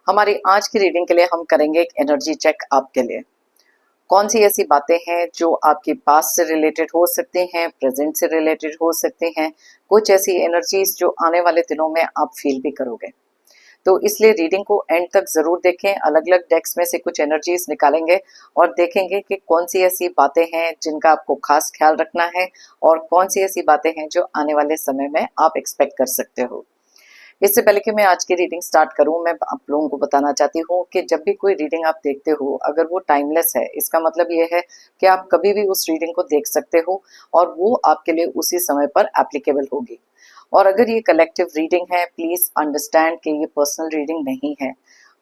हमारी आज की रीडिंग के लिए हम करेंगे एक एनर्जी चेक आपके लिए। कौन सी ऐसी बातें हैं जो आपके पास्ट से रिलेटेड हो सकती हैं, प्रेजेंट से रिलेटेड हो सकती हैं, कुछ ऐसी एनर्जीज जो आने वाले दिनों में आप फील भी करोगे। तो इसलिए रीडिंग को एंड तक जरूर देखें। अलग अलग डेक्स में से कुछ एनर्जीज निकालेंगे और देखेंगे कि कौन सी ऐसी बातें हैं जिनका आपको खास ख्याल रखना है और कौन सी ऐसी बातें हैं जो आने वाले समय में आप एक्सपेक्ट कर सकते हो। इससे पहले कि मैं आज की रीडिंग स्टार्ट करूं, मैं आप लोगों को बताना चाहती हूं कि जब भी कोई रीडिंग आप देखते हो, अगर वो टाइमलेस है, इसका मतलब ये है कि आप कभी भी उस रीडिंग को देख सकते हो और वो आपके लिए उसी समय पर एप्लीकेबल होगी। और अगर ये कलेक्टिव रीडिंग है, प्लीज अंडरस्टैंड कि ये पर्सनल रीडिंग नहीं है।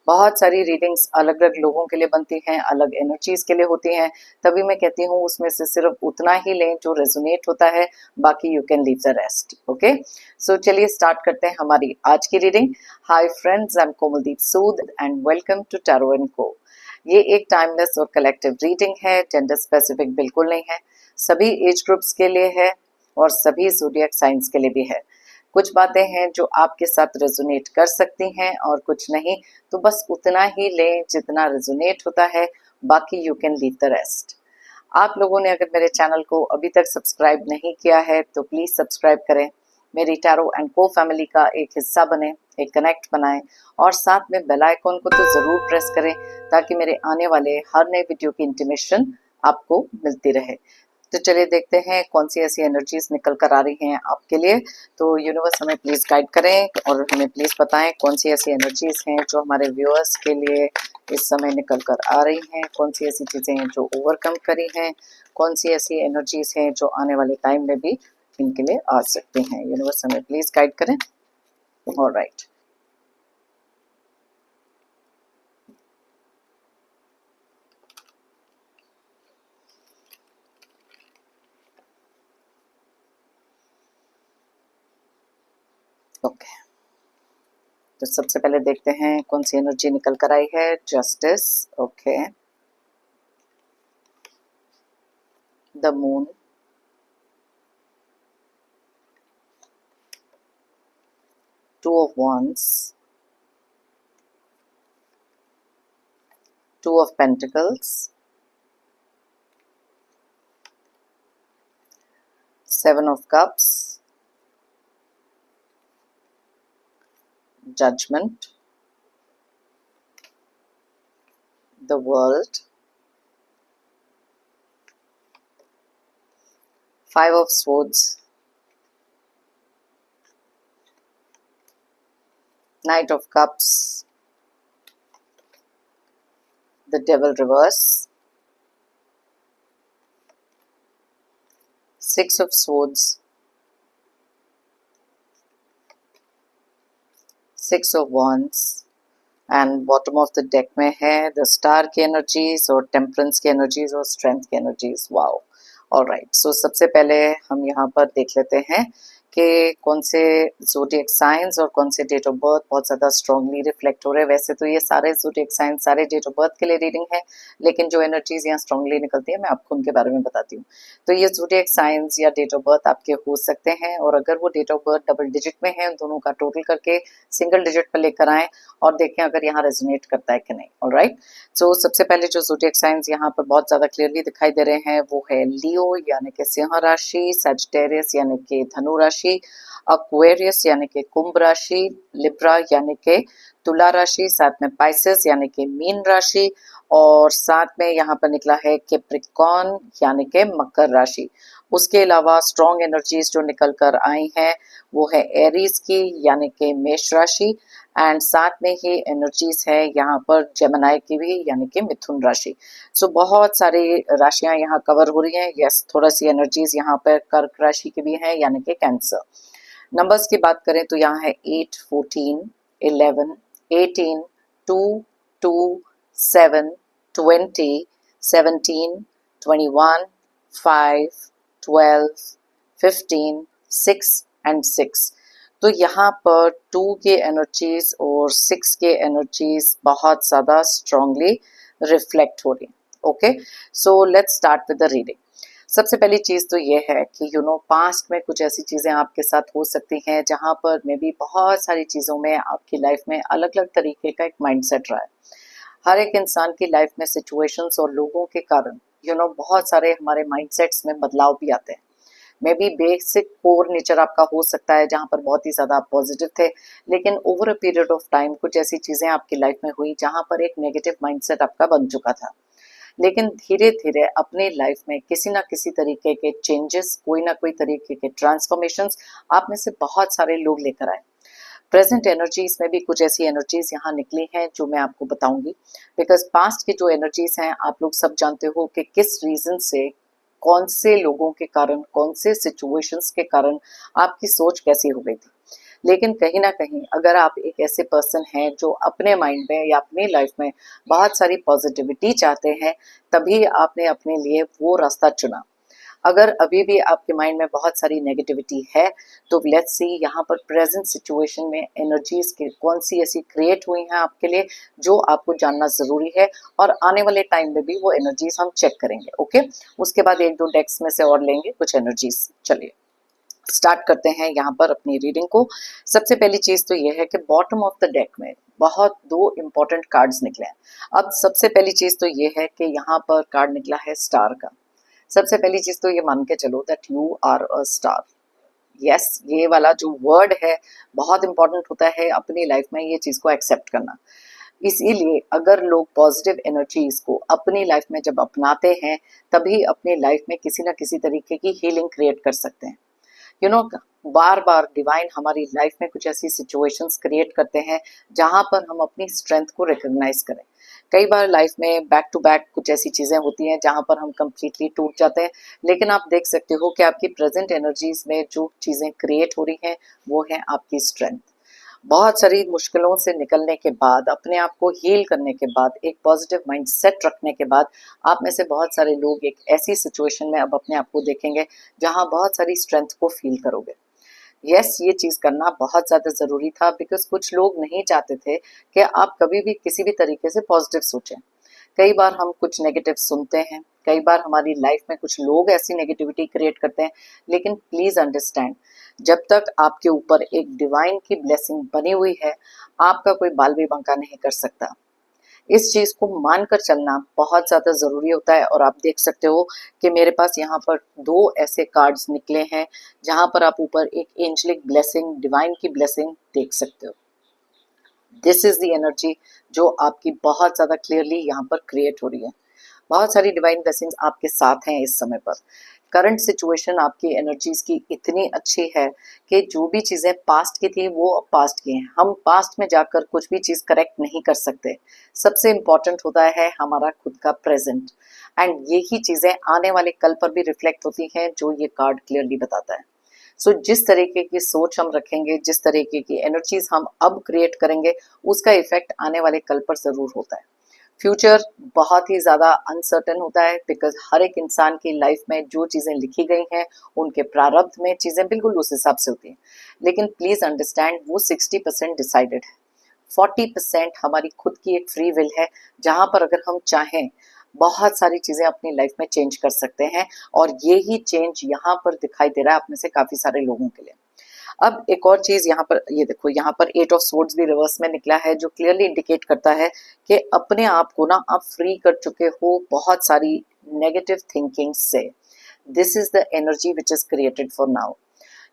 बहुत सारी रीडिंग्स अलग अलग लोगों के लिए बनती हैं, अलग एनर्जीज के लिए होती हैं। तभी मैं कहती हूँ उसमें से सिर्फ उतना ही लें जो रेजोनेट होता है, बाकी you can leave the rest. Okay, so चलिए स्टार्ट करते हैं हमारी आज की reading. Hi friends, I am Komaldeep Sood and welcome to tarot and co. ये एक टाइमलेस और कलेक्टिव रीडिंग है, जेंडर स्पेसिफिक बिल्कुल नहीं है, सभी एज ग्रुप्स के लिए है और सभी ज़ोडिएक साइंस के लिए भी है। कुछ बातें हैं जो आपके साथ रेजोनेट कर सकती हैं और कुछ नहीं, तो बस उतना ही लें जितना रेजोनेट होता है, बाकी you can leave the rest. आप लोगों ने अगर मेरे चैनल को अभी तक सब्सक्राइब नहीं किया है तो प्लीज सब्सक्राइब करें, मेरी टैरो एंड को फैमिली का एक हिस्सा बने, एक कनेक्ट बनाएं और साथ में बेल आइकॉन को तो जरूर प्रेस करें ताकि मेरे आने वाले हर नए वीडियो की इंटीमेशन आपको मिलती रहे। तो चलिए देखते हैं कौन सी ऐसी एनर्जीज निकल कर आ रही हैं आपके लिए। तो यूनिवर्स हमें प्लीज गाइड करें और हमें प्लीज बताएं कौन सी ऐसी एनर्जीज हैं जो हमारे व्यूअर्स के लिए इस समय निकल कर आ रही हैं, कौन सी ऐसी चीजें हैं जो ओवरकम करी हैं, कौन सी ऐसी एनर्जीज हैं जो आने वाले टाइम में भी इनके लिए आ सकती हैं। यूनिवर्स हमें प्लीज गाइड करें। ऑलराइट, ओके, तो सबसे पहले देखते हैं कौन सी एनर्जी निकल कर आई है। Justice, okay, the moon, two of wands, two of pentacles, seven of cups, judgment, the world, five of swords, knight of cups, the devil reverse, six of swords, six of wands and bottom of the deck में है the star की energies और temperance की energies और strength की energies. Wow, alright, सो सबसे पहले हम यहाँ पर देख लेते हैं कि कौन से ज़ोडिएक साइंस और कौन से डेट ऑफ बर्थ बहुत ज़्यादा स्ट्रांगली रिफ्लेक्ट हो रहे हैं। वैसे तो ये सारे ज़ोडिएक साइंस, सारे डेट ऑफ बर्थ के लिए रीडिंग है, लेकिन जो एनर्जीज यहाँ स्ट्रांगली निकलती है मैं आपको उनके बारे में बताती हूँ। तो ये ज़ोडिएक साइंस या डेट ऑफ बर्थ आपके हो सकते हैं और अगर वो date of birth double digit में है, दोनों का टोटल करके सिंगल डिजिट पर लेकर आए और देखें अगर यहाँ रेजोनेट करता है कि नहीं। ऑलराइट, सो सबसे पहले जो ज़ोडिएक साइंस यहाँ पर बहुत ज़्यादा क्लियरली दिखाई दे रहे हैं वो है लियो यानी कि सिंह राशि, सजिटेरियस यानी कि धनु राशि, एक्वेरियस यानी कि कुंभ राशि, लिब्रा यानी कि तुला राशि, साथ में पाइसेस यानी कि मीन राशि और साथ में यहाँ पर निकला है कैप्रिकॉर्न यानी कि मकर राशि। उसके अलावा स्ट्रॉन्ग एनर्जीज जो निकल कर आई हैं वो है एरीज की यानी कि मेष राशि एंड साथ में ही एनर्जीज है यहाँ पर जेमिनी की भी यानी कि मिथुन राशि। सो बहुत सारी राशियां यहाँ कवर हो रही हैं। यस, थोड़ा सी एनर्जीज यहाँ पर कर्क राशि की भी है यानी कि कैंसर। नंबर्स की बात करें तो यहाँ है 8, 14, 11, 18, 2, 2, 7, 20, 17, 21, 5, 12, 15, 6 एंड 6। तो यहाँ पर 2 के एनर्जीज और 6 के एनर्जीज बहुत ज़्यादा स्ट्रांगली रिफ्लेक्ट हो रही हैं। Okay, so let's start with the reading. सबसे पहली चीज़ तो ये है कि पास्ट में कुछ ऐसी चीज़ें आपके साथ हो सकती हैं जहाँ पर मे बी बहुत सारी चीज़ों में आपकी लाइफ में अलग अलग तरीके का एक माइंडसेट रहा है। हर एक इंसान की लाइफ में सिचुएशंस और लोगों के कारण बहुत सारे हमारे माइंडसेट्स में बदलाव भी आते हैं। May be basic core nature आपका हो सकता है जहाँ पर बहुत ही ज़्यादा आप पॉजिटिव थे, लेकिन over a period of time कुछ ऐसी चीज़ें आपकी लाइफ में हुई जहाँ पर एक नेगेटिव माइंडसेट आपका बन चुका था। लेकिन धीरे धीरे अपने लाइफ में किसी ना किसी तरीके के चेंजेस, कोई ना कोई तरीके के ट्रांसफॉर्मेशंस आप में से बहुत सारे लोग लेकर आए। प्रेजेंट एनर्जीज में भी कुछ ऐसी एनर्जीज यहाँ निकली हैं जो मैं आपको बताऊंगी, बिकॉज पास्ट की जो एनर्जीज हैं आप लोग सब जानते हो कि किस रीजन से, कौन से लोगों के कारण, कौन से सिचुएशंस के कारण आपकी सोच कैसी हो गई थी। लेकिन कहीं ना कहीं अगर आप एक ऐसे पर्सन हैं जो अपने माइंड में या अपनी लाइफ में बहुत सारी पॉजिटिविटी चाहते हैं, तभी आपने अपने लिए वो रास्ता चुना। अगर अभी भी आपके माइंड में बहुत सारी नेगेटिविटी है तो लेट्स सी यहाँ पर प्रेजेंट सिचुएशन में एनर्जीज के कौन सी ऐसी क्रिएट हुई हैं आपके लिए जो आपको जानना जरूरी है, और आने वाले टाइम में भी वो एनर्जीज हम चेक करेंगे। ओके, उसके बाद एक दो डेक्स में से और लेंगे कुछ एनर्जीज। चलिए स्टार्ट करते हैं यहाँ पर अपनी रीडिंग को। सबसे पहली चीज तो ये है कि बॉटम ऑफ द डेक में बहुत दो इंपॉर्टेंट कार्ड्स निकले हैं। अब सबसे पहली चीज तो ये है कि यहाँ पर कार्ड निकला है स्टार का। सबसे पहली चीज तो ये मान के चलो that you are a star. Yes, ये वाला जो वर्ड है बहुत इंपॉर्टेंट होता है अपनी लाइफ में, ये चीज को एक्सेप्ट करना। इसीलिए अगर लोग पॉजिटिव एनर्जीज को अपनी लाइफ में जब अपनाते हैं, तभी अपनी लाइफ में किसी ना किसी तरीके की हीलिंग क्रिएट कर सकते हैं। You know bar bar divine हमारी लाइफ में कुछ ऐसी सिचुएशंस क्रिएट करते हैं जहां पर हम अपनी स्ट्रेंथ को रिकॉग्नाइज करें। कई बार लाइफ में बैक टू बैक कुछ ऐसी चीजें होती हैं जहां पर हम कंप्लीटली टूट जाते हैं, लेकिन आप देख सकते हो कि आपकी प्रेजेंट एनर्जीज में जो चीजें क्रिएट हो रही हैं वो है आपकी स्ट्रेंथ। बहुत सारी मुश्किलों से निकलने के बाद, अपने आप को हील करने के बाद, एक पॉजिटिव माइंड सेट रखने के बाद, आप में से बहुत सारे लोग एक ऐसी सिचुएशन में अब अपने आप को देखेंगे जहां बहुत सारी स्ट्रेंथ को फील करोगे। यस, ये चीज करना बहुत ज्यादा जरूरी था, बिकॉज कुछ लोग नहीं चाहते थे कि आप कभी भी किसी भी तरीके से पॉजिटिव सोचें। कई बार हम कुछ नेगेटिव सुनते हैं, कई बार हमारी लाइफ में कुछ लोग ऐसी नेगेटिविटी क्रिएट करते हैं, लेकिन प्लीज अंडरस्टैंड, जब तक आपके ऊपर एक डिवाइन की ब्लेसिंग बनी हुई है, आपका कोई बाल भी बांका नहीं कर सकता। इस चीज को मानकर चलना बहुत ज्यादा जरूरी होता है। और आप देख सकते हो कि मेरे पास यहाँ पर दो ऐसे कार्ड्स निकले हैं जहां पर आप ऊपर एक एंजलिक ब्लेसिंग, डिवाइन की ब्लेसिंग देख सकते हो। दिस इज द एनर्जी जो आपकी बहुत ज्यादा क्लियरली यहाँ पर क्रिएट हो रही है। बहुत सारी डिवाइन ब्लेसिंग्स आपके साथ हैं इस समय पर। करंट सिचुएशन आपकी एनर्जीज की इतनी अच्छी है कि जो भी चीजें पास्ट की थी वो अब पास्ट की हैं। हम पास्ट में जाकर कुछ भी चीज करेक्ट नहीं कर सकते। सबसे इंपॉर्टेंट होता है हमारा खुद का प्रेजेंट, एंड यही चीजें आने वाले कल पर भी रिफ्लेक्ट होती हैं जो ये कार्ड क्लियरली बताता है। सो जिस तरीके की सोच हम रखेंगे, जिस तरीके की एनर्जीज हम अब क्रिएट करेंगे, उसका इफेक्ट आने वाले कल पर जरूर होता है। फ्यूचर बहुत ही ज्यादा अनसर्टेन होता है, बिकॉज हर एक इंसान की लाइफ में जो चीजें लिखी गई हैं उनके प्रारब्ध में चीजें बिल्कुल उस हिसाब से होती हैं। लेकिन प्लीज अंडरस्टैंड, वो 60% डिसाइडेड है, 40% हमारी खुद की एक फ्री विल है, जहां पर अगर हम चाहें बहुत सारी चीजें अपनी लाइफ में चेंज कर सकते हैं। और ये ही चेंज यहाँ पर दिखाई दे रहा है आप में से काफी सारे लोगों के लिए। अब एक और चीज यहाँ पर ये देखो, यहाँ पर 8 ऑफ सोर्ड्स भी रिवर्स में निकला है, जो क्लियरली इंडिकेट करता है कि अपने आप को ना आप फ्री कर चुके हो बहुत सारी नेगेटिव थिंकिंग से। This is the energy which is created for now.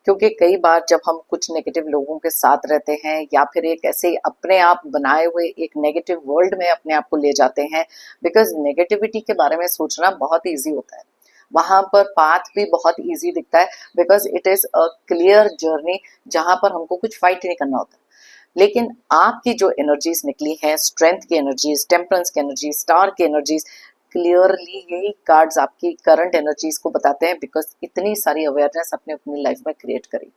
क्योंकि कई बार जब हम कुछ नेगेटिव लोगों के साथ रहते हैं या फिर एक ऐसे अपने आप बनाए हुए एक नेगेटिव वर्ल्ड में अपने आप को ले जाते हैं, बिकॉज नेगेटिविटी के बारे में सोचना बहुत ईजी होता है, वहां पर पाथ भी बहुत इजी दिखता है, because it is a clear journey जहां पर हमको कुछ फाइट नहीं करना होता। लेकिन आपकी जो एनर्जीज निकली हैं, स्ट्रेंथ की एनर्जीज, टेम्परेंस की एनर्जीज, स्टार की एनर्जीज, क्लियरली यही कार्ड्स आपकी करंट एनर्जीज को बताते हैं, बिकॉज इतनी सारी अवेयरनेस आपने अपनी लाइफ में क्रिएट करी।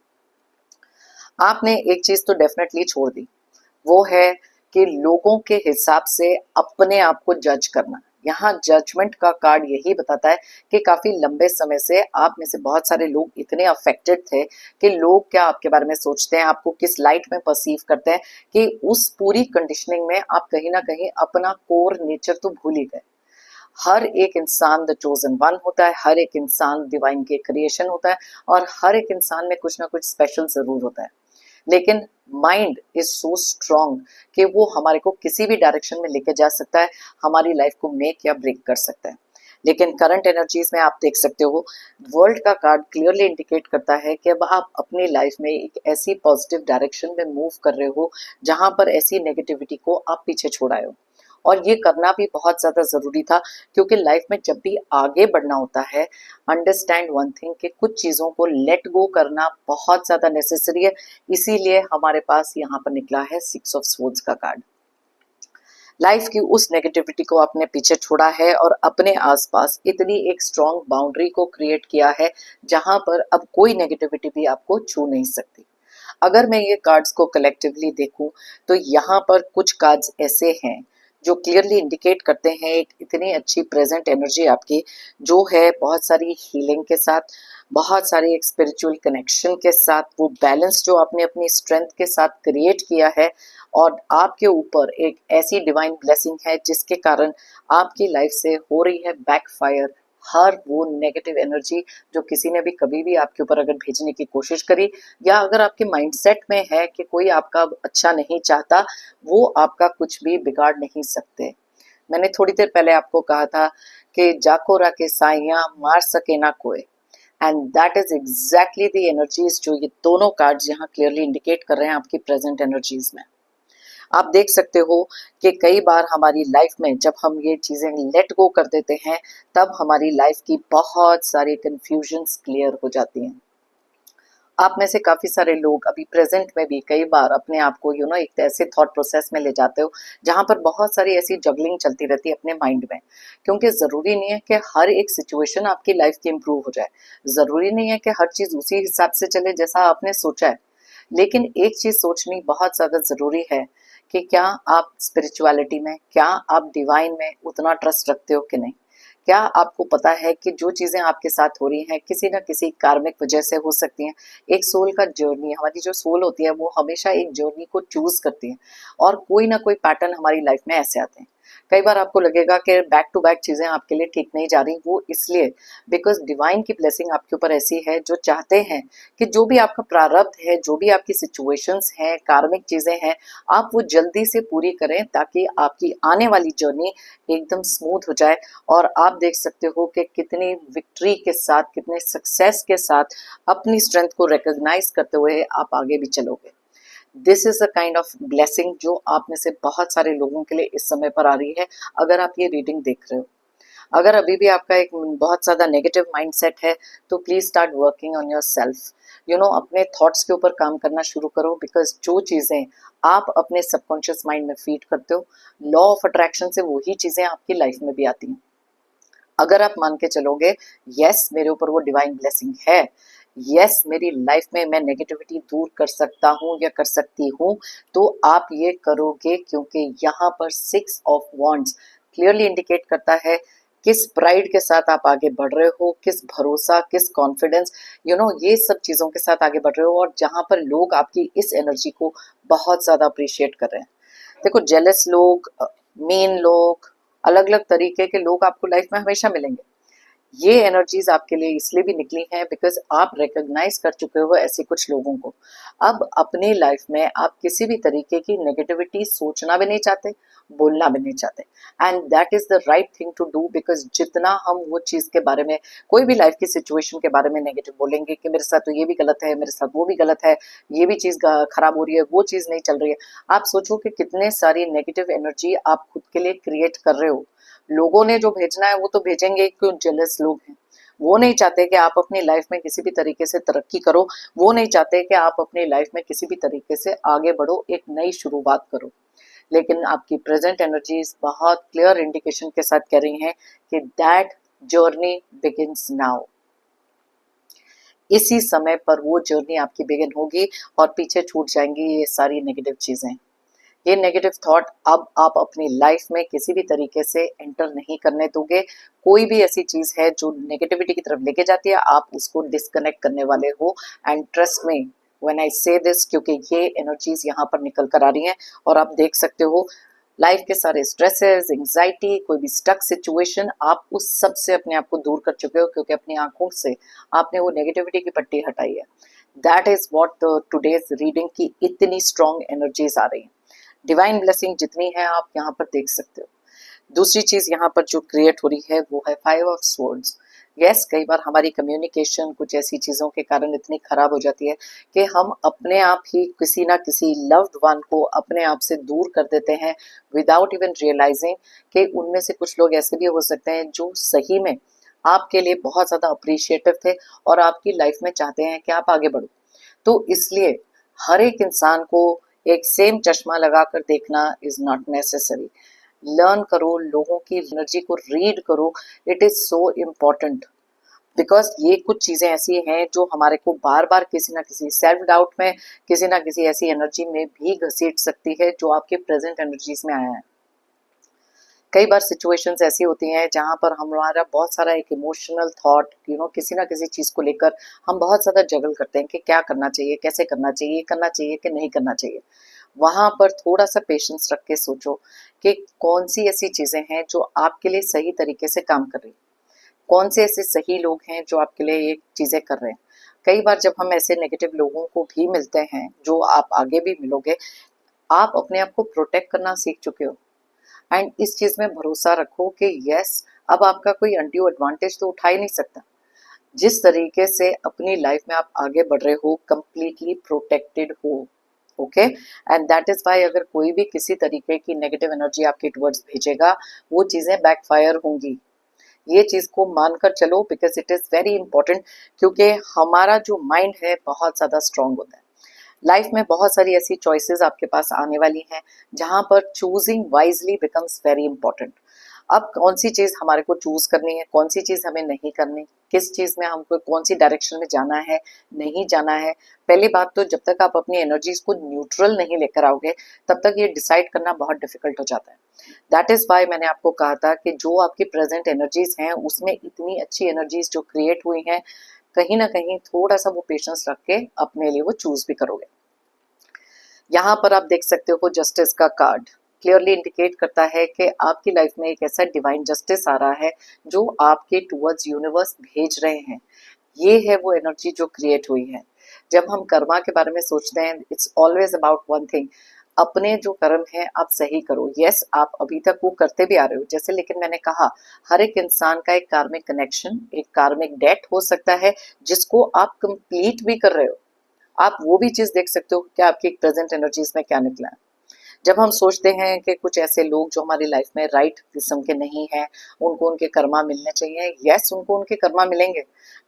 आपने एक चीज तो डेफिनेटली छोड़ दी, वो है कि लोगों के हिसाब से अपने आप को जज करना। यहाँ जजमेंट का कार्ड यही बताता है कि काफी लंबे समय से आप में से बहुत सारे लोग इतने अफेक्टेड थे कि लोग क्या आपके बारे में सोचते हैं, आपको किस लाइट में परसीव करते हैं, कि उस पूरी कंडीशनिंग में आप कहीं ना कहीं अपना कोर नेचर तो भूल ही गए। हर एक इंसान द चोजन वन होता है, हर एक इंसान डिवाइन के क्रिएशन होता है, और हर एक इंसान में कुछ ना कुछ स्पेशल जरूर होता है। लेकिन माइंड इज सो स्ट्रांग कि वो हमारे को किसी भी डायरेक्शन में लेके जा सकता है, हमारी लाइफ को मेक या ब्रेक कर सकता है। लेकिन करंट एनर्जीज में आप देख सकते हो, वर्ल्ड का कार्ड क्लियरली इंडिकेट करता है कि अब आप अपनी लाइफ में एक ऐसी पॉजिटिव डायरेक्शन में मूव कर रहे हो जहां पर ऐसी नेगेटिविटी को आप पीछे छोड़ आए हो। और ये करना भी बहुत ज्यादा जरूरी था, क्योंकि लाइफ में जब भी आगे बढ़ना होता है, अंडरस्टैंड वन थिंग कि कुछ चीजों को लेट गो करना बहुत ज्यादा नेसेसरी है। इसीलिए हमारे पास यहाँ पर निकला है 6 ऑफ स्वॉर्ड्स का कार्ड। लाइफ की उस नेगेटिविटी को आपने पीछे छोड़ा है और अपने आसपास इतनी एक स्ट्रॉन्ग बाउंड्री को क्रिएट किया है जहां पर अब कोई नेगेटिविटी भी आपको छू नहीं सकती। अगर मैं ये कार्ड्स को कलेक्टिवली देखूं तो यहाँ पर कुछ कार्ड्स ऐसे हैं जो क्लियरली इंडिकेट करते हैं एक इतनी अच्छी प्रेजेंट एनर्जी आपकी, जो है बहुत सारी हीलिंग के साथ, बहुत सारी एक स्पिरिचुअल कनेक्शन के साथ, वो बैलेंस जो आपने अपनी स्ट्रेंथ के साथ क्रिएट किया है, और आपके ऊपर एक ऐसी डिवाइन ब्लेसिंग है जिसके कारण आपकी लाइफ से हो रही है बैकफायर हर वो नेगेटिव एनर्जी जो किसी ने भी कभी भी आपके ऊपर अगर भेजने की कोशिश करी, या अगर आपके माइंडसेट में है कि कोई आपका अच्छा नहीं चाहता, वो आपका कुछ भी बिगाड़ नहीं सकते। मैंने थोड़ी देर पहले आपको कहा था कि जाको राके साइया मार सके ना कोई, and that is exactly the energies जो ये दोनों कार्ड्स यहाँ क्लियरली इंडिकेट कर रहे हैं आपकी प्रेजेंट एनर्जीज में। आप देख सकते हो कि कई बार हमारी लाइफ में जब हम ये चीजें लेट गो कर देते हैं, तब हमारी लाइफ की बहुत सारी कंफ्यूजन्स क्लियर हो जाती हैं। आप में से काफी सारे लोग अभी प्रेजेंट में भी कई बार अपने आप को एक ऐसे थॉट प्रोसेस में ले जाते हो जहां पर बहुत सारी ऐसी जगलिंग चलती रहती है अपने माइंड में, क्योंकि जरूरी नहीं है कि हर एक सिचुएशन आपकी लाइफ की इंप्रूव हो जाए, जरूरी नहीं है कि हर चीज उसी हिसाब से चले जैसा आपने सोचा है। लेकिन एक चीज सोचनी बहुत ज्यादा जरूरी है कि क्या आप स्पिरिचुअलिटी में, क्या आप डिवाइन में उतना ट्रस्ट रखते हो कि नहीं। क्या आपको पता है कि जो चीजें आपके साथ हो रही हैं किसी ना किसी कार्मिक वजह से हो सकती हैं। एक सोल का जर्नी, हमारी जो सोल होती है वो हमेशा एक जर्नी को चूज करती है, और कोई ना कोई पैटर्न हमारी लाइफ में ऐसे आते हैं। कई बार आपको लगेगा कि बैक टू बैक चीजें आपके लिए ठीक नहीं जा रही, वो इसलिए बिकॉज डिवाइन की ब्लेसिंग आपके ऊपर ऐसी है जो चाहते हैं कि जो भी आपका प्रारब्ध है, जो भी आपकी सिचुएशंस हैं, कार्मिक चीजें हैं, आप वो जल्दी से पूरी करें ताकि आपकी आने वाली जर्नी एकदम स्मूथ हो जाए, और आप देख सकते हो कि कितनी विक्ट्री के साथ, कितने सक्सेस के साथ अपनी स्ट्रेंथ को रिकॉग्नाइज करते हुए आप आगे भी चलोगे। This is a kind of blessing जो आप में से बहुत सारे लोगों के लिए इस समय पर आ रही है अगर आप ये रीडिंग देख रहे हो। अगर अभी भी आपका एक बहुत ज्यादा नेगेटिव माइंडसेट है तो please start working on your self. अपने थॉट्स के ऊपर काम करना शुरू करो, बिकॉज जो चीजें आप अपने सबकॉन्शियस माइंड में फीड करते हो, लॉ ऑफ अट्रैक्शन से वही चीजें आपकी लाइफ में भी आती हैं। अगर आप मान के चलोगे यस मेरे ऊपर वो डिवाइन ब्लेसिंग है, यस मेरी लाइफ में मैं नेगेटिविटी दूर कर सकता हूँ या कर सकती हूँ, तो आप ये करोगे, क्योंकि यहाँ पर 6 ऑफ वॉन्ड्स क्लियरली इंडिकेट करता है किस प्राइड के साथ आप आगे बढ़ रहे हो, किस भरोसा, किस कॉन्फिडेंस, ये सब चीजों के साथ आगे बढ़ रहे हो, और जहां पर लोग आपकी इस एनर्जी को बहुत ज्यादा अप्रिशिएट कर रहे हैं। देखो, जेलस लोग, मीन लोग, अलग अलग तरीके के लोग आपको लाइफ में हमेशा मिलेंगे। ये एनर्जीज आपके लिए इसलिए भी निकली हैं बिकॉज आप रिकॉग्नाइज कर चुके हो ऐसे कुछ लोगों को। अब अपनी लाइफ में आप किसी भी तरीके की नेगेटिविटी सोचना भी नहीं चाहते, बोलना भी नहीं चाहते, and that is the right thing to do, because जितना हम वो चीज के बारे में, कोई भी लाइफ की सिचुएशन के बारे में नेगेटिव बोलेंगे कि मेरे साथ तो ये भी गलत है, मेरे साथ वो भी गलत है, ये भी चीज खराब हो रही है, वो चीज नहीं चल रही है, आप सोचो कि कितने सारी नेगेटिव एनर्जी आप खुद के लिए क्रिएट कर रहे हो। लोगों ने जो भेजना है वो तो भेजेंगे, क्यों, जेलस लोग हैं। वो नहीं चाहते कि आप अपनी लाइफ में किसी भी तरीके से तरक्की करो, वो नहीं चाहते कि आप अपनी लाइफ में किसी भी तरीके से आगे बढ़ो, एक नई शुरुआत करो। लेकिन आपकी प्रेजेंट एनर्जीज बहुत क्लियर इंडिकेशन के साथ कह रही हैं कि दैट जर्नी बिगिंस नाउ। इसी समय पर वो जर्नी आपकी बिगिन होगी और पीछे छूट जाएंगी ये सारी नेगेटिव चीजें। ये नेगेटिव थॉट अब आप अपनी लाइफ में किसी भी तरीके से एंटर नहीं करने दोगे। कोई भी ऐसी चीज है जो नेगेटिविटी की तरफ लेके जाती है, आप उसको डिस्कनेक्ट करने वाले हो। And trust me when I से दिस, क्योंकि ये एनर्जीज यहाँ पर निकल कर आ रही हैं, और आप देख सकते हो लाइफ के सारे स्ट्रेसेस, एंजाइटी, कोई भी स्टक सिचुएशन, आप उस सब से अपने आप को दूर कर चुके हो, क्योंकि अपनी आंखों से आपने वो नेगेटिविटी की पट्टी हटाई है। That is what the today's reading की इतनी स्ट्रॉन्ग एनर्जीज आ रही हैं। डिवाइन ब्लेसिंग जितनी है आप यहाँ पर देख सकते हो। दूसरी चीज यहाँ पर जो क्रिएट हो रही है वो है 5 ऑफ स्वॉर्ड्स। यस, कई बार हमारी कम्युनिकेशन कुछ ऐसी चीजों के कारण इतनी खराब हो जाती है कि हम अपने आप ही किसी ना किसी लव्ड वन को अपने आप से दूर कर देते हैं विदाउट इवन रियलाइजिंग कि उनमें से कुछ लोग ऐसे भी हो सकते हैं जो सही में आपके लिए बहुत ज्यादा अप्रिशिएटिव थे और आपकी लाइफ में चाहते हैं कि आप आगे बढ़ो। तो इसलिए हर एक इंसान को एक सेम चश्मा लगाकर देखना इज नॉट नेसेसरी। लर्न करो, लोगों की एनर्जी को रीड करो, it is so important. Because ये कुछ चीजें ऐसी हैं जो हमारे को बार बार किसी ना किसी सेल्फ डाउट में, किसी ना किसी ऐसी एनर्जी में भी घसीट सकती है जो आपके प्रेजेंट एनर्जीज में आया है। कई बार सिचुएशंस ऐसी होती हैं जहां पर हमारा बहुत सारा एक इमोशनल थॉट किसी ना किसी चीज को लेकर हम बहुत ज्यादा जगल करते हैं कि क्या करना चाहिए, कैसे करना चाहिए, करना चाहिए कि नहीं करना चाहिए। वहां पर थोड़ा सा पेशेंस रख के सोचो कि कौन सी ऐसी चीजें हैं जो आपके लिए सही तरीके से काम कर रही, कौन से ऐसे सही लोग हैं जो आपके लिए ये चीजें कर रहे हैं। कई बार जब हम ऐसे नेगेटिव लोगों को भी मिलते हैं, जो आप आगे भी मिलोगे, आप अपने आप को प्रोटेक्ट करना सीख चुके हो। एंड इस चीज में भरोसा रखो कि यस, अब आपका कोई अनड्यू एडवांटेज तो उठा ही नहीं सकता। जिस तरीके से अपनी लाइफ में आप आगे बढ़ रहे हो, कंप्लीटली प्रोटेक्टेड हो। Okay, and that is why अगर कोई भी किसी तरीके की नेगेटिव एनर्जी आपके टुवर्ड्स भेजेगा, वो चीजें बैकफायर होंगी। ये चीज को मानकर चलो, because it is very important. क्योंकि हमारा जो माइंड है बहुत ज्यादा स्ट्रांग होता है। लाइफ में बहुत सारी ऐसी चॉइसेस आपके पास आने वाली हैं जहां पर choosing wisely becomes very important. अब कौन सी चीज हमारे को चूज करनी है, कौन सी चीज हमें नहीं करनी, किस चीज में हमको कौन सी डायरेक्शन में जाना है, नहीं जाना है। पहली बात तो जब तक आप अपनी एनर्जीज को न्यूट्रल नहीं लेकर आओगे, तब तक ये डिसाइड करना बहुत डिफिकल्ट हो जाता है। दैट इज वाई मैंने आपको कहा था कि जो आपकी प्रेजेंट एनर्जीज हैं उसमें इतनी अच्छी एनर्जीज जो क्रिएट हुई हैं, कहीं ना कहीं थोड़ा सा वो पेशेंस रख के अपने लिए वो चूज भी करोगे। यहाँ पर आप देख सकते हो जस्टिस का कार्ड क्लियरली इंडिकेट करता है कि आपकी लाइफ में एक ऐसा डिवाइन जस्टिस आ रहा है जो आपके टूवर्ड्स यूनिवर्स भेज रहे हैं। ये है वो एनर्जी जो क्रिएट हुई है। जब हम कर्मा के बारे में सोचते हैं, it's always about one thing, अपने जो कर्म है आप सही करो। यस, आप अभी तक वो करते भी आ रहे हो जैसे, लेकिन मैंने कहा हर एक इंसान का एक कार्मिक कनेक्शन, एक कार्मिक डेट हो सकता है जिसको आप कंप्लीट भी कर रहे हो। आप वो भी चीज देख सकते हो कि आपकी प्रेजेंट एनर्जीज में क्या निकला है। जब हम सोचते हैं कि कुछ ऐसे लोग जो हमारी लाइफ में राइट किस्म के नहीं हैं, उनको उनके कर्मा मिलने चाहिए, यस उनको उनके कर्मा मिलेंगे।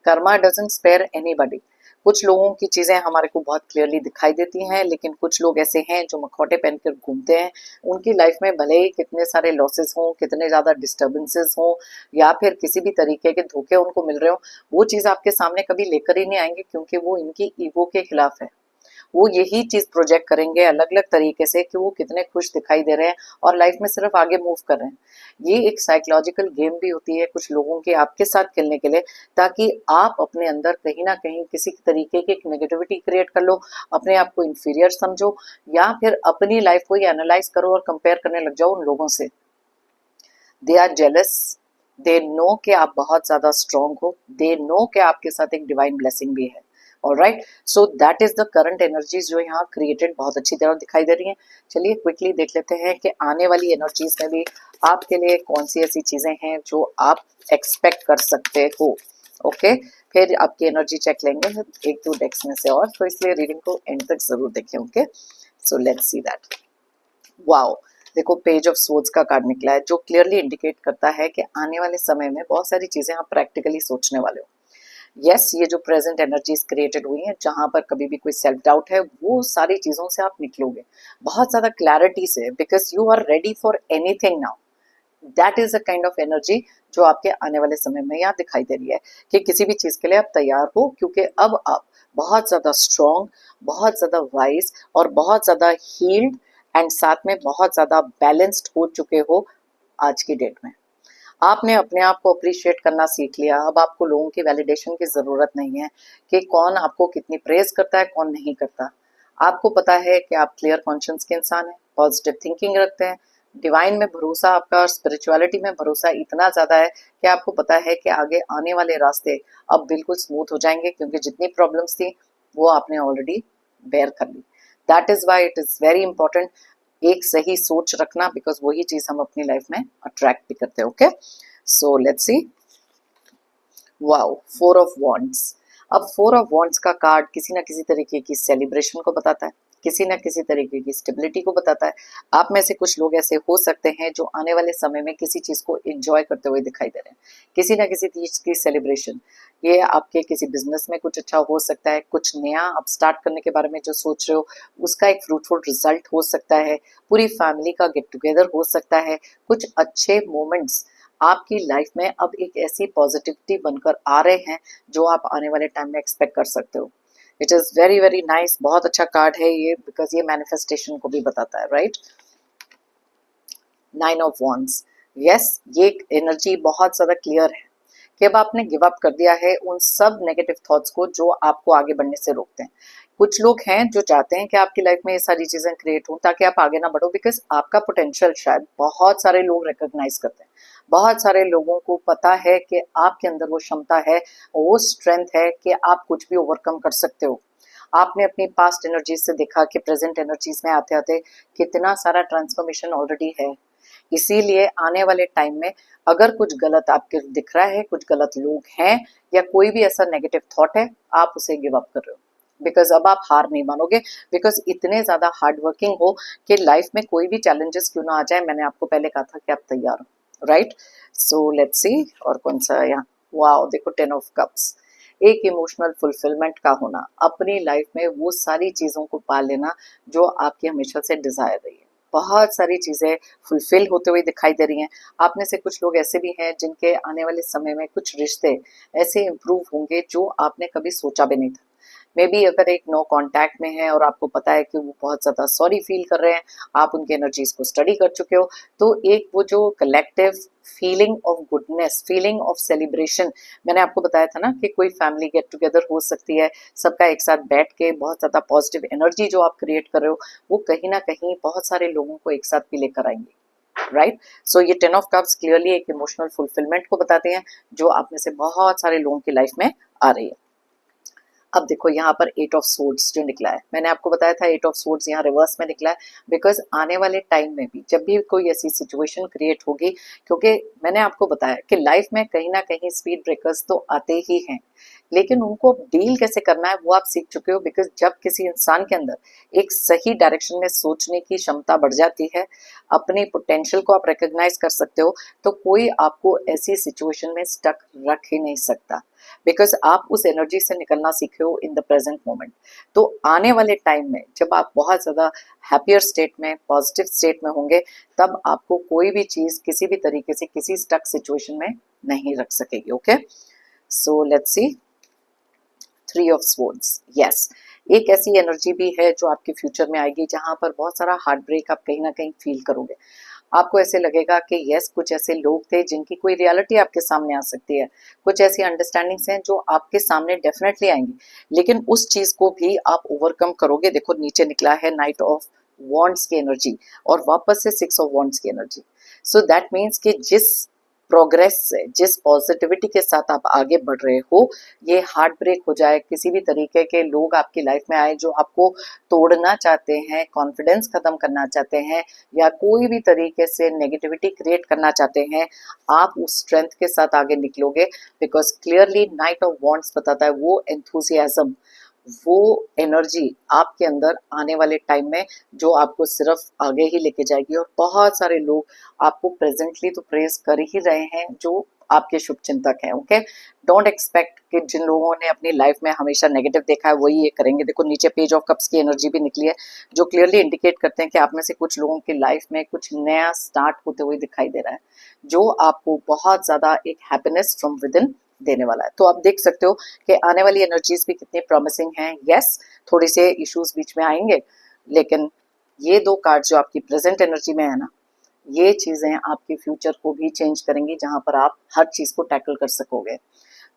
Karma doesn't spare anybody. कुछ लोगों की चीजें हमारे को बहुत क्लियरली दिखाई देती हैं, लेकिन कुछ लोग ऐसे हैं जो मखौटे पहनकर घूमते हैं। उनकी लाइफ में भले ही कितने सारे लॉसेस हों, कितने ज्यादा डिस्टर्बेंसेस हों, या फिर किसी भी तरीके के धोखे उनको मिल रहे हो, वो चीज आपके सामने कभी लेकर ही नहीं आएंगे, क्योंकि वो इनकी ईगो के खिलाफ है। वो यही चीज प्रोजेक्ट करेंगे अलग अलग तरीके से कि वो कितने खुश दिखाई दे रहे हैं और लाइफ में सिर्फ आगे मूव कर रहे हैं। ये एक साइकोलॉजिकल गेम भी होती है कुछ लोगों के आपके साथ खेलने के लिए, ताकि आप अपने अंदर कहीं ना कहीं किसी तरीके की नेगेटिविटी क्रिएट कर लो, अपने आप को इंफीरियर समझो, या फिर अपनी लाइफ को एनालाइज करो और कंपेयर करने लग जाओ उन लोगों से। They are jealous, they know कि आप बहुत ज्यादा स्ट्रांग हो, दे नो कि आपके साथ एक डिवाइन ब्लेसिंग भी है। Alright, so that is the current energies जो यहाँ क्रिएटेड बहुत अच्छी तरह दिखाई दे रही हैं। चलिए क्विकली देख लेते हैं कि आने वाली एनर्जीज में भी आपके लिए कौन सी ऐसी चीजें हैं जो आप एक्सपेक्ट कर सकते हो। ओके, फिर आपकी एनर्जी चेक लेंगे एक दो डेक्स में से, और तो इसलिए रीडिंग को एंड तक जरूर देखें। Okay, so let's see that. Wow, देखो पेज ऑफ सोर्ड्स का कार्ड निकला है जो क्लियरली इंडिकेट करता है कि आने वाले समय में बहुत सारी चीजें आप प्रैक्टिकली सोचने वाले हो। यस, ये जो प्रेजेंट एनर्जीज क्रिएटेड हुई हैं जहां पर कभी भी कोई सेल्फ डाउट है, वो सारी चीजों से आप निकलोगे बहुत ज्यादा क्लैरिटी से, because you are ready for anything now. That is a kind of energy जो आपके आने वाले समय में यहाँ दिखाई दे रही है कि किसी भी चीज के लिए आप तैयार हो, क्योंकि अब आप बहुत ज्यादा स्ट्रॉन्ग, बहुत ज्यादा वाइज और बहुत ज्यादा हील्ड एंड साथ में बहुत ज्यादा बैलेंस्ड हो चुके हो। आज की डेट में आपने अपने आप को अप्रिशिएट करना सीख लिया। अब आपको लोगों की वैलिडेशन की जरूरत नहीं है कि कौन आपको कितनी प्रेज करता है, कौन नहीं करता। आपको पता है कि आप क्लियर कॉन्शियंस के इंसान हैं, पॉजिटिव थिंकिंग रखते हैं, डिवाइन में भरोसा आपका, स्पिरिचुअलिटी में भरोसा इतना ज्यादा है कि आपको पता है कि आगे आने वाले रास्ते अब बिल्कुल स्मूथ हो जाएंगे, क्योंकि जितनी प्रॉब्लम्स थी वो आपने ऑलरेडी बेयर कर ली। That is why it is very important एक सही सोच रखना, बिकॉज वही चीज हम अपनी लाइफ में अट्रैक्ट भी करते हैं। Okay, so let's see. Wow, 4 of wands. अब 4 ऑफ वॉन्ड्स का कार्ड किसी ना किसी तरीके की सेलिब्रेशन को बताता है, किसी ना किसी तरीके की स्टेबिलिटी को बताता है। आप में से कुछ लोग ऐसे हो सकते हैं जो आने वाले समय में किसी चीज को एंजॉय करते हुए दिखाई दे रहे हैं, किसी ना किसी चीज की सेलिब्रेशन। ये आपके किसी बिजनेस में कुछ अच्छा हो सकता है, कुछ नया आप स्टार्ट करने के बारे में जो सोच रहे हो उसका एक फ्रूटफुल रिजल्ट हो सकता है, पूरी फैमिली का गेट टुगेदर हो सकता है, कुछ अच्छे मोमेंट्स आपकी लाइफ में अब एक ऐसी पॉजिटिविटी बनकर आ रहे हैं जो आप आने वाले टाइम में एक्सपेक्ट कर सकते हो। It is very very nice, बहुत अच्छा कार्ड है ये, बिकॉज ये मैनिफेस्टेशन को भी बताता है, राइट। 9 ऑफ वॉन्ड्स, यस, ये एनर्जी बहुत ज्यादा क्लियर है कि अब आपने गिव अप कर दिया है उन सब नेगेटिव थॉट्स को जो आपको आगे बढ़ने से रोकते हैं। कुछ लोग हैं जो चाहते हैं कि आपकी लाइफ में ये सारी चीजें क्रिएट हों ताकि आप आगे ना बढ़ो, बिकॉज आपका पोटेंशियल शायद बहुत सारे लोग रिकॉग्नाइज करते हैं, बहुत सारे लोगों को पता है कि आपके अंदर वो क्षमता है, वो स्ट्रेंथ है कि आप कुछ भी ओवरकम कर सकते हो। आपने अपनी पास्ट एनर्जीज से देखा कि प्रेजेंट एनर्जीज में आते आते कितना सारा ट्रांसफॉर्मेशन ऑलरेडी है। इसीलिए आने वाले टाइम में अगर कुछ गलत आपके दिख रहा है, कुछ गलत लोग हैं या कोई भी ऐसा नेगेटिव थॉट है, आप उसे गिव अप कर रहे हो, बिकॉज अब आप हार नहीं मानोगे, बिकॉज इतने ज्यादा हार्ड वर्किंग हो कि लाइफ में कोई भी चैलेंजेस क्यों ना आ जाए, मैंने आपको पहले कहा था कि आप तैयार हो, राइट। सो लेट्स सी और कौन सा यहाँ। वाओ, देखो 10 ऑफ कप्स, एक इमोशनल फुलफिलमेंट का होना, अपनी लाइफ में वो सारी चीजों को पा लेना जो आपकी हमेशा से डिजायर रही है। बहुत सारी चीजें फुलफिल होते हुए दिखाई दे रही हैं। आप में से कुछ लोग ऐसे भी हैं जिनके आने वाले समय में कुछ रिश्ते ऐसे इंप्रूव होंगे जो आपने कभी सोचा भी नहीं था। मे बी अगर एक नो कांटेक्ट में है और आपको पता है कि वो बहुत ज्यादा सॉरी फील कर रहे हैं, आप उनके एनर्जीज को स्टडी कर चुके हो, तो एक वो जो collective feeling of goodness, feeling of celebration, मैंने आपको बताया था ना कि कोई फैमिली गेट टुगेदर हो सकती है, सबका एक साथ बैठ के बहुत ज्यादा पॉजिटिव एनर्जी जो आप क्रिएट कर रहे हो वो कहीं ना कहीं बहुत सारे लोगों को एक साथ भी लेकर आएंगे, राइट। सो ये 10 ऑफ कप्स क्लियरली एक इमोशनल फुलफिलमेंट को बताते हैं जो आप में से बहुत सारे लोगों की लाइफ में आ रही है। अब देखो यहाँ पर 8 ऑफ सोर्ड्स जो निकला है, मैंने आपको बताया था 8 ऑफ सोर्ड्स यहाँ रिवर्स में निकला है, बिकॉज आने वाले टाइम में भी जब भी कोई ऐसी सिचुएशन क्रिएट होगी, क्योंकि मैंने आपको बताया कि लाइफ में कहीं ना कहीं स्पीड ब्रेकर्स तो आते ही हैं, लेकिन उनको डील कैसे करना है वो आप सीख चुके हो, बिकॉज जब किसी इंसान के अंदर एक सही डायरेक्शन में सोचने की क्षमता बढ़ जाती है, अपनी पोटेंशियल को आप रिकॉग्नाइज कर सकते हो, तो कोई आपको ऐसी सिचुएशन में स्टक रख ही नहीं सकता, बिकॉज आप उस एनर्जी से निकलना सीखे हो इन द प्रेजेंट मोमेंट। तो आने वाले टाइम में जब आप बहुत ज्यादा हैप्पियर स्टेट में, पॉजिटिव स्टेट में होंगे, तब आपको कोई भी चीज किसी भी तरीके से किसी स्टक सिचुएशन में नहीं रख सकेगी। Okay, so let's see 3 of swords, yes, एक ऐसी एनर्जी भी है जो आपके फ्यूचर में आएगी जहां पर बहुत सारा हार्ट ब्रेक आप कहीं ना कहीं फील करोगे। आपको ऐसे लगेगा कि यस, कुछ ऐसे लोग थे जिनकी कोई रियलिटी आपके सामने आ सकती है, कुछ ऐसी अंडरस्टैंडिंग्स हैं जो आपके सामने डेफिनेटली आएंगी, लेकिन उस चीज को भी आप ओवरकम करोगे। देखो नीचे निकला है नाइट ऑफ वॉन्ड्स की एनर्जी और वापस से 6 ऑफ वॉन्ड्स की एनर्जी। सो दैट मीन्स कि जिस प्रोग्रेस से, जिस पॉजिटिविटी के साथ आप आगे बढ़ रहे हो, ये हार्ट ब्रेक हो जाए, किसी भी तरीके के लोग आपकी लाइफ में आए जो आपको तोड़ना चाहते हैं, कॉन्फिडेंस खत्म करना चाहते हैं, या कोई भी तरीके से नेगेटिविटी क्रिएट करना चाहते हैं, आप उस स्ट्रेंथ के साथ आगे निकलोगे, because clearly night of wands बताता है वो एंथुसियाज्म, वो एनर्जी आपके अंदर आने वाले टाइम में जो आपको सिर्फ आगे ही लेके जाएगी। और बहुत सारे लोग आपको प्रेजेंटली तो प्रेज कर ही रहे हैं जो आपके शुभ चिंतक हैं। ओके, डोंट एक्सपेक्ट कि जिन लोगों ने अपनी लाइफ में हमेशा नेगेटिव देखा है वही ये करेंगे। देखो नीचे पेज ऑफ कप्स की एनर्जी भी निकली है जो क्लियरली इंडिकेट करते हैं कि आप में से कुछ लोगों की लाइफ में कुछ नया स्टार्ट होते हुए दिखाई दे रहा है जो आपको बहुत ज्यादा एक हैप्पीनेस फ्रॉम विद इन देने वाला है। तो आप देख सकते हो कि आने वाली एनर्जीज भी कितनी प्रॉमिसिंग हैं। यस, थोड़े से इश्यूज बीच में आएंगे, लेकिन ये 2 कार्ड जो आपकी प्रेजेंट एनर्जी में है ना, ये चीजें आपके फ्यूचर को भी चेंज करेंगी जहां पर आप हर चीज को टैकल कर सकोगे।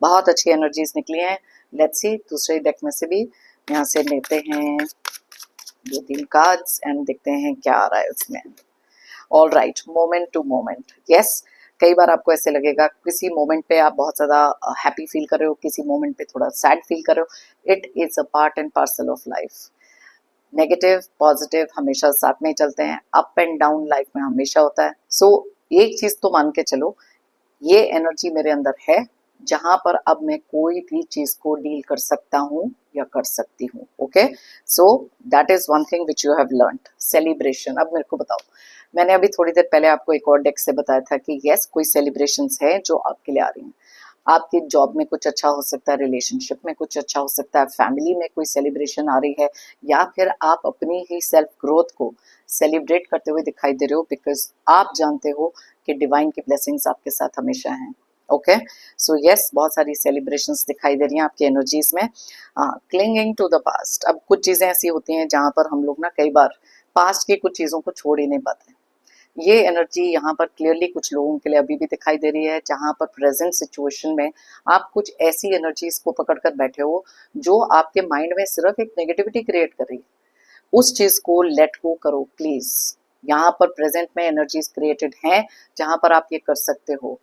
बहुत अच्छी एनर्जीज निकली हैं। लेट्स सी दूसरे डेक में से भी यहाँ से लेते हैं 2-3 कार्ड्स एंड देखते हैं क्या आ रहा है उसमें। All right, moment to moment, yes. कई बार आपको ऐसे लगेगा किसी मोमेंट पे आप बहुत ज्यादा हैप्पी फील कर रहे हो, किसी मोमेंट पे थोड़ा सैड फील कर रहे हो। It is a part and parcel of life. Negative positive हमेशा साथ में चलते हैं, अप एंड डाउन लाइफ में हमेशा होता है। सो एक चीज तो मान के चलो, ये एनर्जी मेरे अंदर है जहां पर अब मैं कोई भी चीज को डील कर सकता हूँ या कर सकती हूँ। Okay, so that is one thing which you have learned. Celebration, अब मेरे को बताओ, मैंने अभी थोड़ी देर पहले आपको एक और डेक से बताया था कि यस, कोई सेलिब्रेशंस है जो आपके लिए आ रही हैं। आपकी जॉब में कुछ अच्छा हो सकता है, रिलेशनशिप में कुछ अच्छा हो सकता है, फैमिली में कोई सेलिब्रेशन आ रही है, या फिर आप अपनी ही सेल्फ ग्रोथ को सेलिब्रेट करते हुए दिखाई दे रहे हो, बिकॉज आप जानते हो कि डिवाइन की ब्लेसिंग्स आपके साथ हमेशा हैं। ओके, सो यस, बहुत सारी सेलिब्रेशंस दिखाई दे रही हैं आपकी एनर्जीज में। क्लिंगिंग टू द पास्ट, अब कुछ चीजें ऐसी होती हैं जहां पर हम लोग ना कई बार पास्ट की कुछ चीजों को छोड़ ही नहीं पाते। ये एनर्जी यहाँ पर क्लियरली कुछ लोगों के लिए अभी भी दिखाई दे रही है, जहां पर प्रेजेंट सिचुएशन में आप कुछ ऐसी एनर्जीज को पकड़ कर बैठे हो जो आपके माइंड में सिर्फ एक नेगेटिविटी क्रिएट कर रही है। उस चीज को लेट गो करो प्लीज। यहाँ पर प्रेजेंट में एनर्जीज क्रिएटेड हैं जहां पर आप ये कर सकते हो।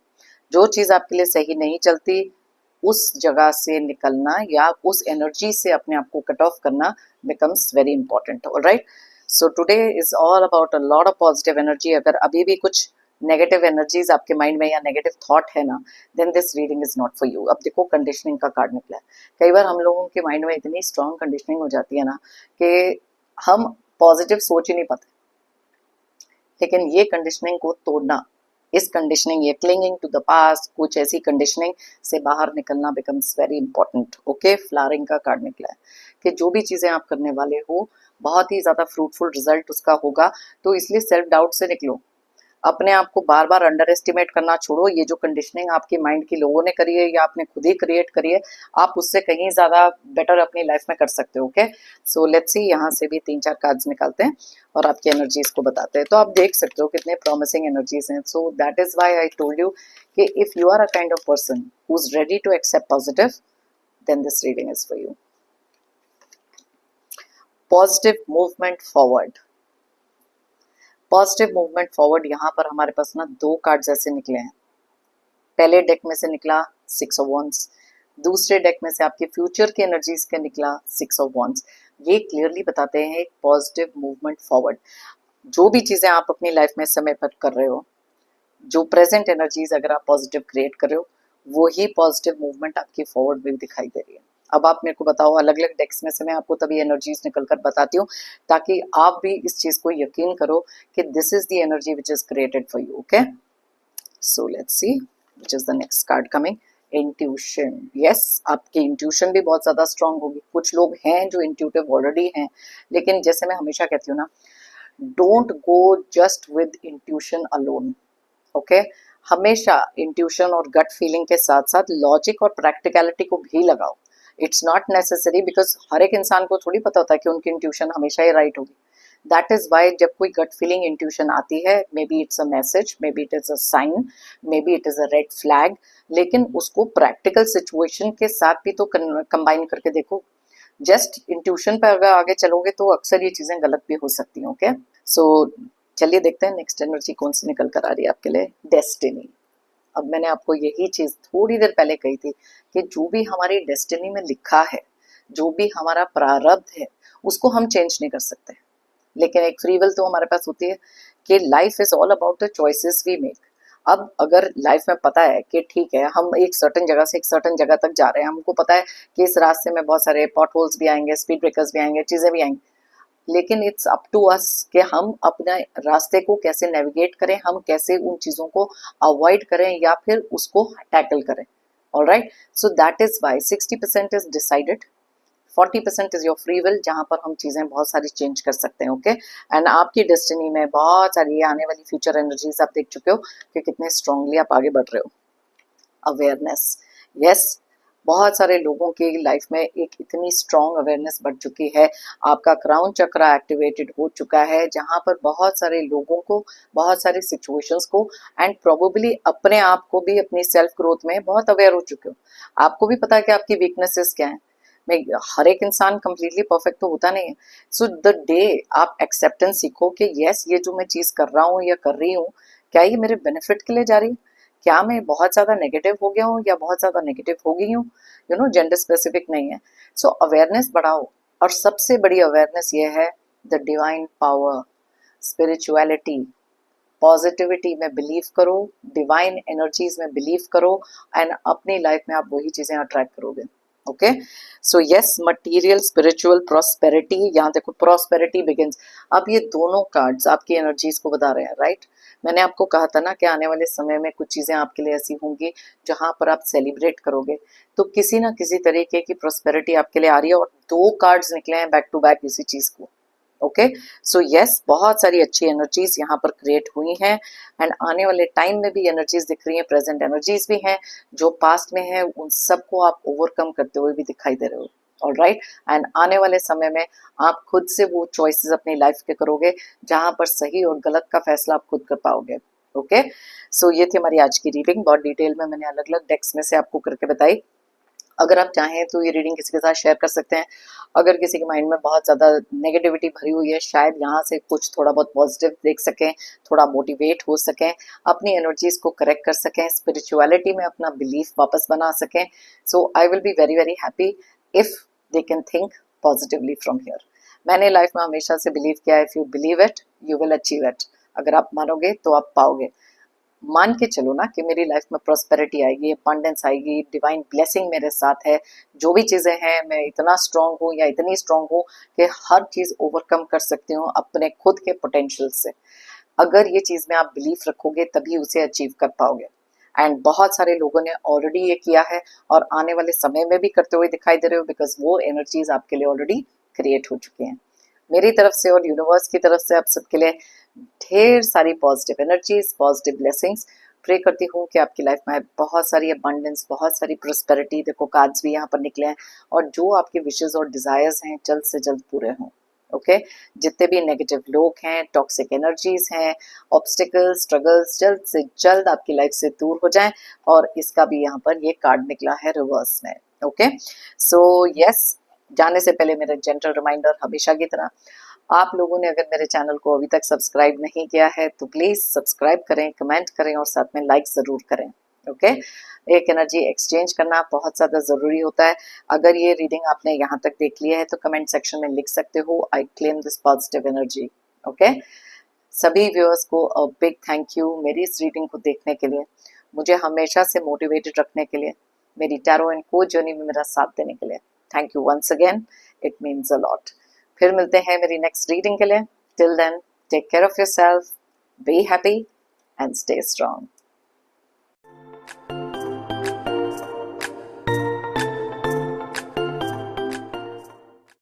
जो चीज आपके लिए सही नहीं चलती, उस जगह से निकलना या उस एनर्जी से अपने आप को कट ऑफ करना becomes very important. Alright, so today is all about a lot of positive energy. अगर अभी भी कुछ नेगेटिव एनर्जीज आपके माइंड में या नेगेटिव थॉट है ना, then this reading is not for you. अब देखो, कंडीशनिंग का कार्ड निकला है। कई बार हम लोगों के माइंड में इतनी स्ट्रॉन्ग कंडीशनिंग हो जाती है ना कि हम पॉजिटिव सोच ही नहीं पाते। लेकिन ये कंडीशनिंग को तोड़ना, इस कंडीशनिंग, ये क्लिंगिंग टू द पास्ट, कुछ ऐसी कंडीशनिंग से बाहर निकलना becomes very important. Okay, flowering का कार्ड निकला है कि जो भी चीजें आप करने वाले हो बहुत ही ज्यादा फ्रूटफुल रिजल्ट उसका होगा। तो इसलिए सेल्फ डाउट से निकलो, अपने आप को बार बार अंडर एस्टिमेट करना छोड़ो। ये जो कंडीशनिंग आपके माइंड की लोगों ने करी है या आपने खुद ही क्रिएट करी है, आप उससे कहीं ज्यादा बेटर अपनी लाइफ में कर सकते हो। ओके, सो लेट्स सी, यहाँ से भी 3-4 कार्ड्स निकालते हैं और आपकी एनर्जीज को बताते हैं। तो आप देख सकते हो कितने प्रॉमिसिंग एनर्जीज हैं। So that is why I told you कि if you are a kind of person who is ready to accept positive, then this reading is for you. Positive movement forward, positive movement forward. यहाँ पर हमारे पास ना 2 cards ऐसे निकले हैं। पहले deck में से निकला 6 ऑफ वॉन्ड्स, दूसरे डेक में से आपके फ्यूचर के एनर्जीज का निकला 6 ऑफ वॉन्ड्स। ये क्लियरली बताते हैं एक पॉजिटिव मूवमेंट फॉरवर्ड। जो भी चीजें आप अपनी लाइफ में समय पर कर रहे हो, जो प्रेजेंट एनर्जीज अगर आप पॉजिटिव क्रिएट कर रहे हो, वो ही पॉजिटिव मूवमेंट आपकी फॉरवर्ड में दिखाई दे रही है। अब आप मेरे को बताओ, अलग अलग डेक्स में से मैं आपको तभी एनर्जीज निकल कर बताती हूँ ताकि आप भी इस चीज को यकीन करो कि this is the energy which is created for you. Okay, so let's see which is the next card coming. Intuition, yes, आपकी इंट्यूशन भी बहुत ज्यादा स्ट्रांग होगी। कुछ लोग हैं जो इंट्यूटिव ऑलरेडी हैं, लेकिन जैसे मैं हमेशा कहती हूँ ना, don't go just with intuition alone. Okay, हमेशा इंट्यूशन और गट फीलिंग के साथ साथ लॉजिक और प्रैक्टिकलिटी को भी लगाओ। इट्स नॉट नेसेसरी, बिकॉज हर एक इंसान को थोड़ी पता होता है कि उनकी इंट्यूशन हमेशा ही राइट होगी। दैट इज वाई जब कोई गट फीलिंग इंट्यूशन आती है, maybe it's a message, maybe it is a sign, maybe it is a red flag, लेकिन उसको प्रैक्टिकल सिचुएशन के साथ भी तो कंबाइन करके देखो। जस्ट इंट्यूशन पे अगर आगे चलोगे तो अक्सर ये चीजें गलत भी हो सकती हैं। ओके, सो चलिए देखते हैं नेक्स्ट एनर्जी कौन सी निकल कर आ रही है आपके लिए। डेस्टिनी। अब मैंने आपको यही चीज थोड़ी देर पहले कही थी कि जो भी हमारी डेस्टिनी में लिखा है, जो भी हमारा प्रारब्ध है, उसको हम चेंज नहीं कर सकते, लेकिन एक फ्री विल तो हमारे पास होती है कि life is all about the choices we make. अब अगर लाइफ में पता है कि ठीक है, हम एक सर्टेन जगह से एक सर्टेन जगह तक जा रहे हैं, हमको पता है कि इस रास्ते में बहुत सारे पॉट होल्स भी आएंगे, स्पीड ब्रेकर्स भी आएंगे, चीजें भी आएंगी, लेकिन इट्स अप टू अस कि हम अपने रास्ते को कैसे नेविगेट करें, हम कैसे उन चीजों को अवॉइड करें या फिर उसको टैकल करें। Alright, so that is why 60% is decided, 40% is your free will, जहां पर हम चीजें बहुत सारी चेंज कर सकते हैं। ओके, एंड आपकी डेस्टिनी में बहुत सारी आने वाली फ्यूचर एनर्जीज आप देख चुके हो कि कितने स्ट्रांगली आप आगे बढ़ रहे हो। अवेयरनेस, यस, बहुत सारे लोगों की लाइफ में एक इतनी स्ट्रांग अवेयरनेस बढ़ चुकी है, आपका क्राउन चक्र एक्टिवेटेड हो चुका है, जहां पर बहुत सारे लोगों को, बहुत सारी सिचुएशंस को एंड प्रोबेबली अपने आप को भी अपनी सेल्फ ग्रोथ में बहुत अवेयर हो चुके हो। आपको भी पता है कि आपकी वीकनेसेस क्या है, मैं हर एक इंसान कंप्लीटली परफेक्ट तो होता नहीं है। सो द डे आप एक्सेप्टेंस सीखो कि यस ये जो मैं चीज कर रहा हूँ या कर रही हूँ, क्या ये मेरे बेनिफिट के लिए जा रही है, क्या मैं बहुत ज्यादा नेगेटिव हो गया हूँ या बहुत ज्यादा नेगेटिव हो गई हूँ, यू नो जेंडर स्पेसिफिक नहीं है। सो अवेयरनेस बढ़ाओ, और सबसे बड़ी अवेयरनेस ये है the divine power, spirituality, positivity में बिलीव करो, डिवाइन एनर्जीज में बिलीव करो, एंड अपनी लाइफ में आप वही चीजें अट्रैक्ट करोगे। Okay, so yes, material spiritual prosperity, यहाँ देखो प्रॉस्पेरिटी बिगिंस। अब ये दोनों कार्ड्स आपकी एनर्जीज को बता रहे हैं, राइट? मैंने आपको कहा था ना कि आने वाले समय में कुछ चीजें आपके लिए ऐसी होंगी जहां पर आप सेलिब्रेट करोगे, तो किसी ना किसी तरीके की प्रॉस्पेरिटी आपके लिए आ रही है, और दो कार्ड्स निकले हैं बैक टू बैक इसी चीज को। ओके, सो यस, बहुत सारी अच्छी एनर्जीज यहाँ पर क्रिएट हुई हैं, एंड आने वाले टाइम में भी एनर्जीज दिख रही हैं, प्रेजेंट एनर्जीज भी हैं, जो पास्ट में है उन सबको आप ओवरकम करते हुए भी दिखाई दे रहे हो। ऑल राइट, एंड आने वाले समय में आप खुद से वो चॉइसेस अपनी लाइफ के करोगे जहां पर सही और गलत का फैसला आप खुद कर पाओगे। ओके, सो ये थी हमारी आज की रीडिंग, बहुत डिटेल में मैंने अलग अलग डेक्स में से आपको करके बताई। अगर आप चाहें तो ये रीडिंग किसी के साथ शेयर कर सकते हैं। अगर किसी के माइंड में बहुत ज़्यादा नेगेटिविटी भरी हुई है, शायद यहाँ से कुछ थोड़ा बहुत पॉजिटिव देख सकें, थोड़ा मोटिवेट हो सकें, अपनी एनर्जीज को करेक्ट कर सकें, स्पिरिचुअलिटी में अपना बिलीफ वापस बना सकें। So I will be very very happy if they can think positively from here. मैंने लाइफ में हमेशा से बिलीव किया है, if you believe it you will achieve it. अगर आप मानोगे तो आप पाओगे। मान के चलो ना कि मेरी लाइफ में प्रॉस्पेरिटी आएगी, अबंडेंस आएगी, डिवाइन ब्लेसिंग मेरे साथ है, जो भी चीजें हैं मैं इतना स्ट्रांग हूँ या इतनी स्ट्रांग हूँ कि हर चीज ओवरकम कर सकती हूँ अपने खुद के पोटेंशियल से। अगर ये चीज में आप बिलीफ रखोगे तभी उसे अचीव कर पाओगे, एंड बहुत सारे लोगों ने ऑलरेडी ये किया है और आने वाले समय में भी करते हुए दिखाई दे रहे हो, बिकॉज वो एनर्जीज आपके लिए ऑलरेडी क्रिएट हो चुकी हैं। मेरी तरफ से और यूनिवर्स की तरफ से आप सबके लिए ढेर सारी positive energies, positive blessings. Pray करती हूँ कि आपकी लाइफ में बहुत सारी अबंडेंस, बहुत सारी प्रोस्पेरिटी, देखो कार्ड्स भी यहाँ पर निकले हैं, और जो आपके विशेस और डिजायर्स हैं जल्द से जल्द पूरे हों। ओके, जितने भी नेगेटिव लोग हैं, टॉक्सिक एनर्जीज हैं, ऑब्स्टिकल्स, स्ट्रगल्स जल्द से जल्द आपकी लाइफ से दूर हो जाएं, और इसका भी यहाँ पर ये कार्ड निकला है रिवर्स में। ओके, सो यस, जाने से पहले मेरा जेंटल रिमाइंडर हमेशा की तरह, आप लोगों ने अगर मेरे चैनल को अभी तक सब्सक्राइब नहीं किया है तो प्लीज सब्सक्राइब करें, कमेंट करें और साथ में लाइक जरूर करें। ओके, एक एनर्जी एक्सचेंज करना बहुत ज्यादा जरूरी होता है। अगर ये रीडिंग आपने यहाँ तक देख लिया है तो कमेंट सेक्शन में लिख सकते हो, I claim this positive energy. Okay, सभी व्यूअर्स को अ बिग थैंक यू मेरी इस रीडिंग को देखने के लिए, मुझे हमेशा से मोटिवेटेड रखने के लिए, मेरी टैरो एंड कोच जर्नी में मेरा साथ देने के लिए। Thank you once again, it means a lot. फिर मिलते हैं मेरी नेक्स्ट रीडिंग के लिए। Till then, take care of yourself, be happy and stay strong.